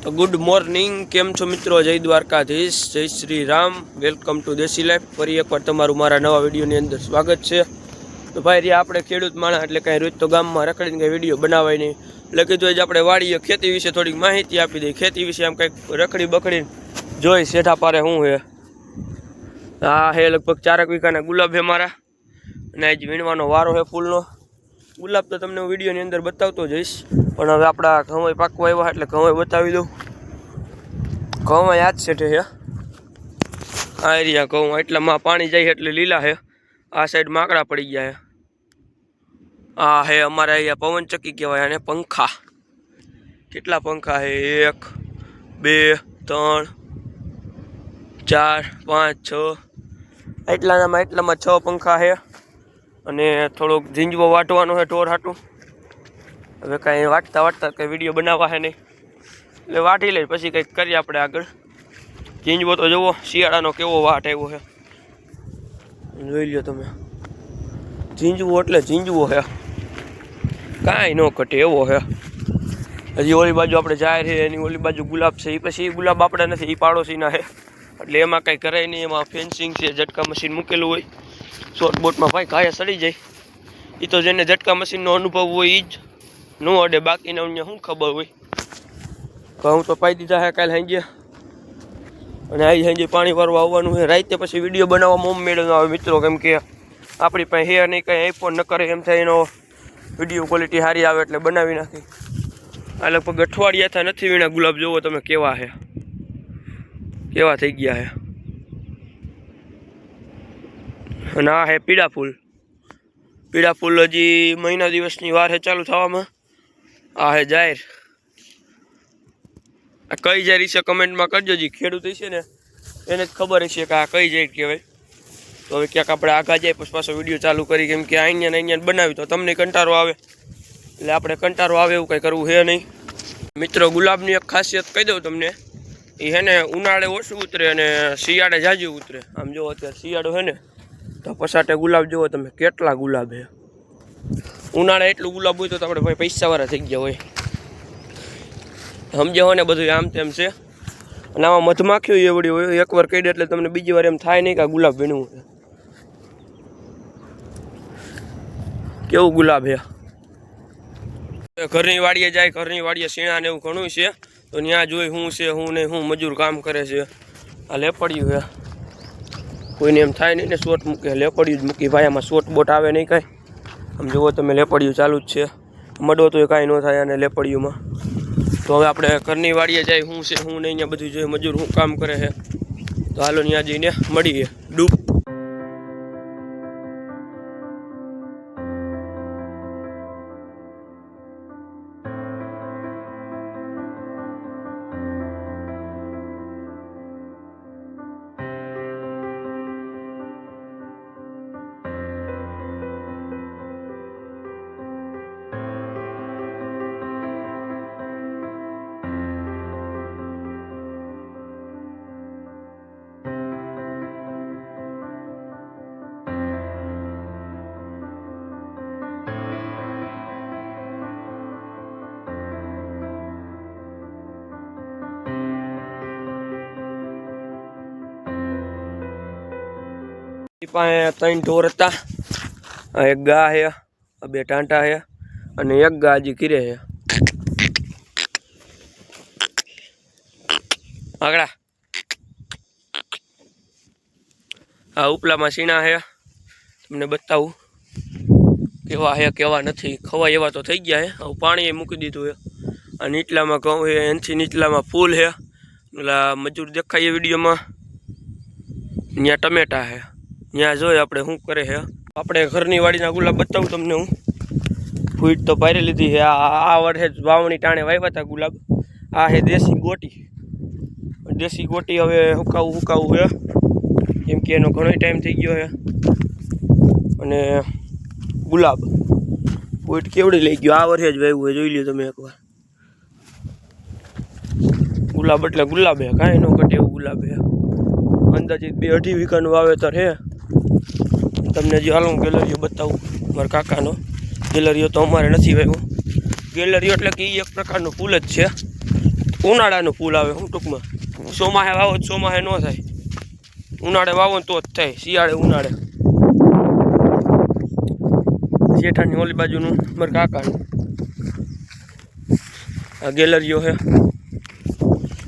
तो good morning केम छो मित्रों। जय द्वारकाधीश, जय श्री राम। वेलकम टू देसी लाइफ। फरी एक बार तमारू मारा नवा विडियोनी अंदर स्वागत है। तो भाई रे आपणे खेडूत माणस एटले कांई रोज तो गाममां रखડીને कांई विडियो बनावाय नहीं એટલે કીધું આજે આપણે વાડીએ ખેતી વિશે થોડીક માહિતી આપી દઈએ। ખેતી વિશે આમ કંઈક રખડી બખડીને જોઈ શેઠા પારે શું છે। આ હે લગભગ 4 વીઘાના ગુલાબ છે મારા અને આજ વીણવાનો વારો છે ફૂલનો। गुलाब तो तमने विडियो ની અંદર બતાવતો જઈશ પણ હવે આપણા ઘઉં પાકવા આવ્યા એટલે ઘઉં બતાવી દઉં। ઘઉં યાદ છે આ એરિયા ઘઉં એટલામાં પાણી જાય એટલે લીલા છે। આ સાઈડ માકડા પડી ગયા છે। આ હે અમારા અહીંયા પવન ચક્કી કહેવાય અને પંખા। કેટલા પંખા છે 1 2 3 4 5 6 એટલામાં 6 પંખા છે અને થોડોક ઝીંજવો વાટવાનો છે ટોર હાટું। હવે કાંઈ વાટતા કંઈ વિડીયો બનાવવા છે નહીં એટલે વાટી લઈ પછી કંઈક કરીએ આપણે આગળ। ઝીંજવો તો જુઓ શિયાળાનો કેવો વાટ આવ્યો છે, જોઈ લ્યો તમે। ઝીંજવો એટલે ઝીંજવો છે, કાંઈ ન ઘટે એવો છે। હજી ઓલી બાજુ આપણે જાહેર છે એની ઓલી બાજુ ગુલાબ છે, એ પછી એ ગુલાબ આપણે નથી, એ પાડોશીના છે એટલે એમાં કાંઈ કરાય નહીં। એમાં ફેન્સિંગ છે, ઝટકા મશીન મૂકેલું હોય। શોર્ટ બોટમાં ભાઈ કાયા સડી જાય એ તો જેને ઝટકા મશીનનો અનુભવ હોય એ જ ન અડે, બાકીને અમને શું ખબર હોય। ઘઉં તો પાઈ દીધા છે કાલે સાંજે અને આજ સાંજે પાણી વારવા આવવાનું છે। રાતે પછી વિડીયો બનાવવામાં મેળ ન આવે મિત્રો, કેમ કે આપણી પાસે હે નહીં કંઈ આઈફોન ન કરે એમ થાય એનો વિડીયો ક્વોલિટી સારી આવે એટલે બનાવી નાખી। આ લગભગ અઠવાડિયાથી નથી વીણા ગુલાબ, જોવો તમે કેવા છે, કેવા થઈ ગયા છે। અને આ હે પીળા ફૂલ। પીળા ફૂલ હજી મહિના દિવસની વાર છે ચાલુ થવામાં। આ હે જાહેર। આ કઈ જાહેર છે કમેન્ટમાં કરજો, જે ખેડૂત છે ને એને જ ખબર હશે કે આ કઈ જાહેર કહેવાય। તો હવે ક્યાંક આપણે આગા જાય પછી પાછો વિડીયો ચાલુ કરી, કેમ કે અહીંયા બનાવી તો તમને કંટાળો આવે એટલે આપણે કંટાળો આવે એવું કંઈ કરવું છે નહીં મિત્રો। ગુલાબની એક ખાસિયત કહી દઉં તમને, એ છે ને ઉનાળે ઓછું ઉતરે અને શિયાળે જાજુ ઉતરે। આમ જો અત્યારે શિયાળો છે ને તો પસાટે ગુલાબ જુઓ તમે કેટલા ગુલાબ છે। ઉનાળે એટલું ગુલાબ હોય તો આપણે ભાઈ પૈસાવાળા થઈ ગયા હોય, સમજે હોય ને બધું આમ તેમ છે। અને આમાં મધમાખીઓ એવડી હોય, એકવાર કહી દે એટલે તમને બીજી વાર એમ થાય નહીં કે આ ગુલાબ વીણવું છે। કેવું ગુલાબ છે। ઘરની વાડીએ જાય, ઘરની વાડીએ શીણા ને એવું ઘણું છે તો ત્યાં જોઈ શું છે શું નહીં, શું મજૂર કામ કરે છે। આ લેપડિયું છે, કોઈને એમ થાય નહીં ને શોટ મૂકે, લેપડિયું જ મૂકી ભાઈ, આમાં શોટ બોટ આવે નહીં કાંઈ। આમ જુઓ તમે લેપડિયું ચાલુ જ છે, મડો તો કાંઈ ન થાય અને લેપડિયુંમાં। તો હવે આપણે ઘરની વાડીએ જાય શું છે શું નહીં અહીંયા બધું જોઈએ, મજૂર શું કામ કરે છે। તો હાલો ત્યાં જઈને મળીએ ડૂબ। પાસે 3 ઢોર હતા, એક ગા છે, 2 ટાંટા છે અને એક ગા હજી ઘીરે છે। આગળ આ ઉપલામાં સીણા છે, તમને બતાવું કેવા છે કેવા નથી। ખવાય એવા તો થઈ ગયા છે, હવે પાણી મૂકી દીધું છે। આ નીચલામાં ઘઉં છે, એનાથી નીચલામાં ફૂલ છે, ઓલા મજૂર દેખાય વિડીયોમાં ત્યાં ટમેટા છે। ત્યાં જોઈએ આપણે શું કરે છે। આપણે ઘરની વાડીના ગુલાબ બતાવું તમને હું। ફૂટ તો પારી લીધી છે। આ વર્ષે વાવણી ટાણે વાવ્યા હતા ગુલાબ। આ છે દેશી ગોટી। દેશી ગોટી હવે હુકાવું છે કેમ કે એનો ઘણો ટાઈમ થઈ ગયો છે। અને ગુલાબ ફૂટ કેવડી લઈ ગયો, આ વર્ષે જ વાવ્યું હોય, જોઈ લો તમે એકવાર। ગુલાબ એટલે ગુલાબ છે, કાંઈ ન ઘટે એવું ગુલાબ છે। અંદાજિત 2-2.5 વીઘાનું વાવેતર છે। તમને જે હાલ હું ગેલેરીઓ બતાવું મારા કાકાનો। ગેલેરીઓ તો અમારે નથી વાવ્યો, ગેલેરીઓ એટલે કે એ એક પ્રકારનું ફૂલ જ છે। ઉનાળાનું ફૂલ આવે હું ટૂંકમાં ચોમાહે વાવો ચોમાહે ન થાય ઉનાળે વાવો ને તો જ થાય શિયાળે ઉનાળે જેઠાની ઓલી બાજુનું મારા કાકાનું આ ગેલેરીઓ છે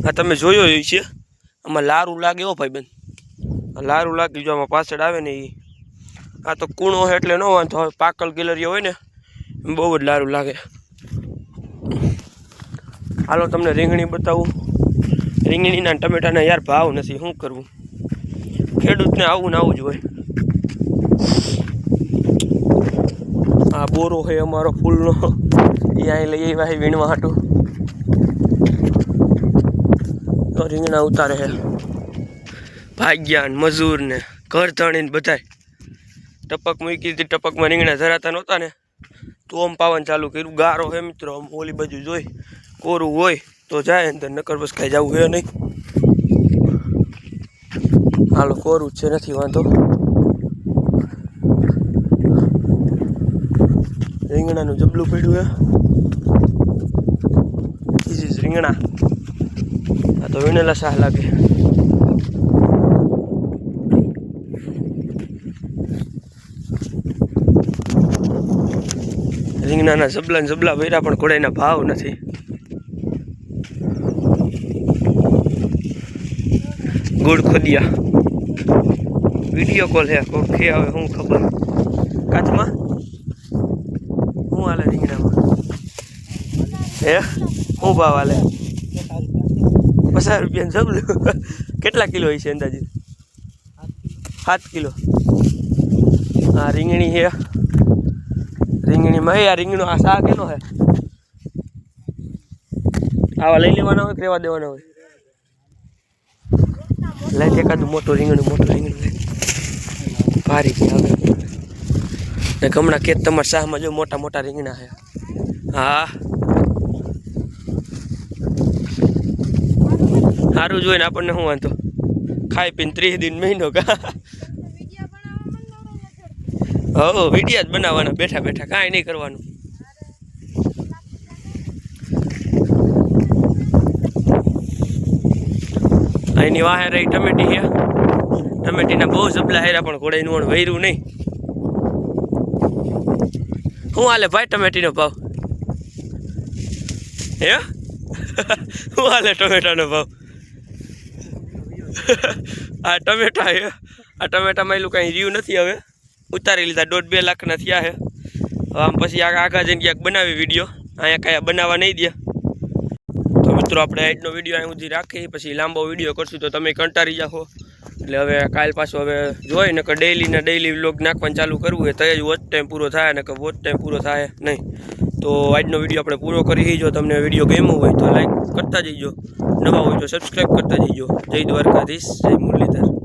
આ તમે જોયો એ છે આમાં લારું લાગે હો ભાઈ બેન લારું લાગી જો આમાં પાછળ આવે ને એ આ તો કૂણો છે એટલે ન વાંધો હવે પાકલ ગેલેરીઓ હોય ને બહુ જ લારું લાગે હાલો તમને રીંગણી બતાવું રીંગણીના ટમેટાના યાર ભાવ નથી શું કરવું ખેડૂતને આવું ને આવું જ હોય આ બોરો છે અમારો ફૂલનો એ અહીં લઈ આવ્યા વીણવા હાટું તો રીંગણા ઉતારે છે ભાગ્યાન મજૂર ને ઘર ધણીને બધાય ટપક મૂકી હતી ટપકમાં રીંગણા ધરાતા નહોતા ને તો આમ પાવન ચાલુ કર્યું ગારો હે મિત્રો આમ ઓલી બાજુ જોઈ કોરું હોય તો જાય અંદર નકર બસ કાંઈ જવું હે નહીં હાલો કોરું જ છે નથી વાંધો રીંગણાનું જબલું પડ્યું હે ઇઝ રીંગણા આ તો વીણેલા શાહ લાગે રીંગણાના જબલા જબલા ભર્યા પણ ઘોડાઈના ભાવ નથી ગુડ ખોદિયા વિડીયો કોલ હે કોક ખે આવે શું ખબર કાચમાં શું હાલે રીંગણામાં હે શું ભાવ હાલે 50 રૂપિયાનું જબલું કેટલા કિલો હોય છે અંદાજે 7 કિલો હા રીંગણી હે રીંગણીમાં યાર રીંગણો આ શાક એનો હે આવા લઈ લેવાના હોય કે રહેવા દેવાના હોય લઈ એકાદું મોટું રીંગણું લઈ ભારી છે હવે ને હમણાં ખેત તમારા શાહમાં જો મોટા મોટા રીંગણા છે હા સારું જોઈને આપણને શું વાંધો ખાઈ પીને 30 દિન મહિનો કા હો વિડીયો જ બનાવવાના બેઠા બેઠા કાંઈ નહીં કરવાનું અહીંની વાહે રહી ટમેટી છે ટમેટીના બહુ જબલા હેરા પણ ઘોડાઈનું વણ વૈરું નહીં શું હાલે ભાઈ ટમેટીનો ભાવ હે શું હાલે ટમેટાનો ભાવ આ ટમેટા હે આ ટમેટામાં એલું કાંઈ રહ્યું નથી હવે ઉતારી લીધા 1.5-2 લાખના થયા છે આમ પછી આગળ જઈને ક્યાંક બનાવી વિડીયો અહીંયા કાંઈ બનાવવા નહીં દે તો મિત્રો આપણે આજનો વિડીયો અહીં સુધી રાખીએ પછી લાંબો વિડીયો કરશું તો તમે કંટાળી જાઓ એટલે હવે કાલ પાછો હવે જોઈ ને કે ડેઈલી વ્લોગ નાખવાનું ચાલુ કરવું હોય તો જ વોચ ટાઈમ પૂરો થાય ને કે વોચ ટાઈમ પૂરો થાય નહીં તો આજનો વિડીયો આપણે પૂરો કરી જો તમને વિડીયો ગમ્યો હોય તો લાઈક કરતા જઈજો નવા હોય તો સબસ્ક્રાઈબ કરતા જઈજો જય દ્વારકાધીશ જય મુરલીધર